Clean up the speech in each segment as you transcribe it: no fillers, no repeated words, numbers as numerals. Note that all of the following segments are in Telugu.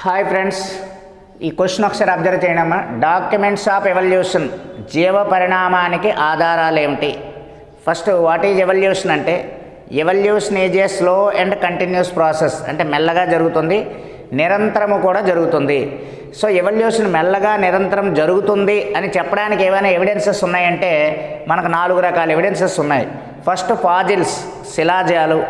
హాయ్ ఫ్రెండ్స్, ఈ క్వశ్చన్ ఒకసారి అబ్జర్వ్ చేయడమ్మా. డాక్యుమెంట్స్ ఆఫ్ ఎవల్యూషన్, జీవ పరిణామానికి ఆధారాలు ఏమిటి? ఫస్ట్ వాట్ ఈజ్ ఎవల్యూషన్ అంటే, evolution is a slow and continuous process. అంటే మెల్లగా జరుగుతుంది, నిరంతరము కూడా జరుగుతుంది. సో ఎవల్యూషన్ మెల్లగా నిరంతరం జరుగుతుంది అని చెప్పడానికి ఏమైనా ఎవిడెన్సెస్ ఉన్నాయంటే మనకు 4 రకాల ఎవిడెన్సెస్ ఉన్నాయి. ఫస్ట్ ఫాజిల్స్, శిలాజాలు.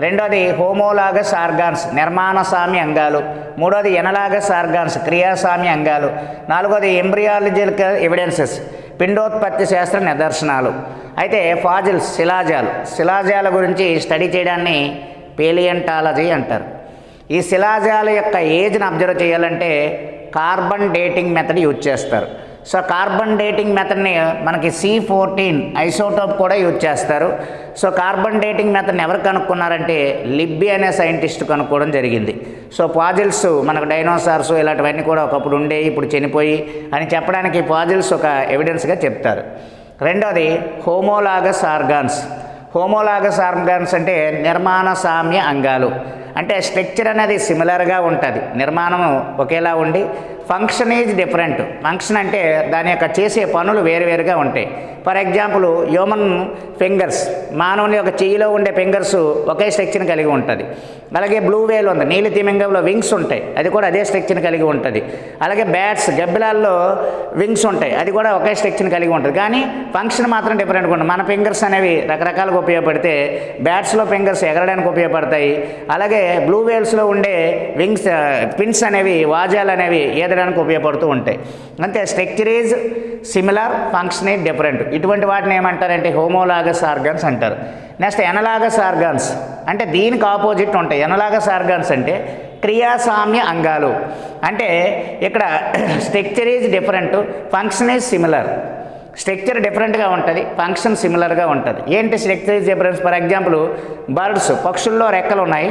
రెండోది హోమోలాగస్ ఆర్గాన్స్, నిర్మాణసామ్య అంగాలు. మూడోది ఎనలాగస్ ఆర్గాన్స్, క్రియాసామ్య అంగాలు. నాలుగోది ఎంబ్రియాలజికల్ ఎవిడెన్సెస్, పిండోత్పత్తి శాస్త్ర నిదర్శనాలు. అయితే ఫాజిల్స్, శిలాజాల గురించి స్టడీ చేయడాన్ని పేలియంటాలజీ అంటారు. ఈ శిలాజాల యొక్క ఏజ్ని అబ్జర్వ్ చేయాలంటే కార్బన్ డేటింగ్ మెథడ్ యూజ్ చేస్తారు. సో కార్బన్ డేటింగ్ మెథడ్ని మనకి C14 ఐసోటోప్ కూడా యూజ్ చేస్తారు. సో కార్బన్ డేటింగ్ మెథడ్ని ఎవరు కనుక్కున్నారంటే లిబ్బీ అనే సైంటిస్ట్ కనుక్కోవడం జరిగింది. సో ఫాజిల్స్ మనకు డైనోసార్స్ ఇలాంటివన్నీ కూడా ఒకప్పుడు ఉండే, ఇప్పుడు చనిపోయి అని చెప్పడానికి ఫాజిల్స్ ఒక ఎవిడెన్స్గా చెప్తారు. రెండోది హోమోలాగస్ ఆర్గాన్స్. హోమోలాగస్ ఆర్గాన్స్ అంటే నిర్మాణ సామ్య అంగాలు. అంటే స్ట్రక్చర్ అనేది సిమిలర్గా ఉంటుంది, నిర్మాణము ఒకేలా ఉండి ఫంక్షన్ ఈజ్ డిఫరెంట్. ఫంక్షన్ అంటే దాని యొక్క చేసే పనులు వేరువేరుగా ఉంటాయి. ఫర్ ఎగ్జాంపుల్ హ్యూమన్ ఫింగర్స్, మానవుని యొక్క చెయ్యిలో ఉండే ఫింగర్స్ ఒకే స్ట్రక్చర్ని కలిగి ఉంటుంది. అలాగే బ్లూ వేల్ ఉంది, నీలి తిమింగంలో వింగ్స్ ఉంటాయి, అది కూడా అదే స్ట్రక్చర్ని కలిగి ఉంటుంది. అలాగే బ్యాట్స్, గబ్బిలాల్లో వింగ్స్ ఉంటాయి, అది కూడా ఒకే స్ట్రక్చర్ని కలిగి ఉంటుంది. కానీ ఫంక్షన్ మాత్రం డిఫరెంట్గా ఉంటుంది. మన ఫింగర్స్ అనేవి రకరకాలుగా ఉపయోగపడితే బ్యాట్స్లో ఫింగర్స్ ఎగరడానికి ఉపయోగపడతాయి. అలాగే బ్లూ వేల్స్లో ఉండే వింగ్స్, పిన్స్ అనేవి, వాజాలు అనేవి ఏదడానికి ఉపయోగపడుతూ ఉంటాయి. అంతే, structure is similar, function is different. ఇటువంటి వాటిని ఏమంటారంటే హోమోలాగస్ ఆర్గాన్స్ అంటారు. నెక్స్ట్ ఎనలాగస్ ఆర్గాన్స్ అంటే దీనికి ఆపోజిట్ ఉంటాయి. ఎనలాగస్ ఆర్గాన్స్ అంటే క్రియాసామ్య అంగాలు. అంటే ఇక్కడ structure is different, function is similar. Structure డిఫరెంట్గా ఉంటుంది, ఫంక్షన్ సిమిలర్గా ఉంటుంది. ఏంటి structure is difference? For example birds, పక్షుల్లో రెక్కలు ఉన్నాయి,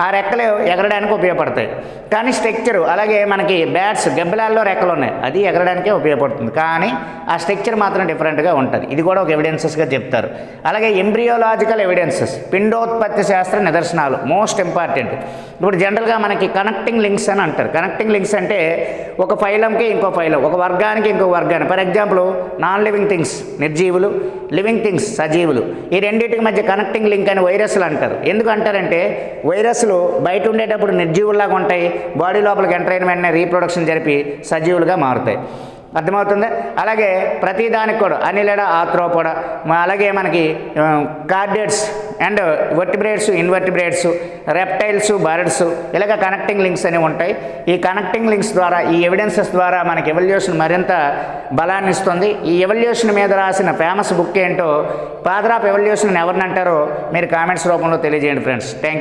ఆ రెక్కలు ఎగరడానికి ఉపయోగపడతాయి. కానీ స్ట్రక్చరు, అలాగే మనకి బ్యాట్స్, గబ్బిలాల్లో రెక్కలు ఉన్నాయి, అది ఎగరడానికే ఉపయోగపడుతుంది. కానీ ఆ స్ట్రక్చర్ మాత్రం డిఫరెంట్గా ఉంటుంది. ఇది కూడా ఒక ఎవిడెన్సెస్గా చెప్తారు. అలాగే ఎంబ్రియోలాజికల్ ఎవిడెన్సెస్, పిండోత్పత్తి శాస్త్ర నిదర్శనాలు మోస్ట్ ఇంపార్టెంట్. ఇప్పుడు జనరల్గా మనకి కనెక్టింగ్ లింక్స్ అని అంటారు. కనెక్టింగ్ లింక్స్ అంటే ఒక ఫైలంకి ఇంకో ఫైలం, ఒక వర్గానికి ఇంకో వర్గానికి. For example non living things నిర్జీవులు, లివింగ్ థింగ్స్ సజీవులు, ఈ రెండింటికి మధ్య కనెక్టింగ్ లింక్ అని వైరస్లు అంటారు. ఎందుకు అంటారంటే వైరస్లు బయట ఉండేటప్పుడు నిర్జీవుల్లాగా ఉంటాయి, బాడీ లోపలికి ఎంటర్ అయిన వెంటనే రీప్రొడక్షన్ జరిపి సజీవులుగా మారుతాయి. అర్థమవుతుంది? అలాగే ప్రతిదానికి కూడా అనిలెడ, ఆథ్రోపోడ, అలాగే మనకి chordates and vertebrates, invertebrates, reptiles, birds, ఇలాగ కనెక్టింగ్ లింక్స్ అనేవి ఉంటాయి. ఈ కనెక్టింగ్ లింక్స్ ద్వారా, ఈ ఎవిడెన్సెస్ ద్వారా మనకి ఎవల్యూషన్ మరింత బలాన్ని ఇస్తుంది. ఈ ఎవల్యూషన్ మీద రాసిన ఫేమస్ బుక్ ఏంటో, ఫాదర్ ఆఫ్ ఎవల్యూషన్ ఎవరిని అంటారో మీరు కామెంట్స్ రూపంలో తెలియజేయండి ఫ్రెండ్స్. Thank you.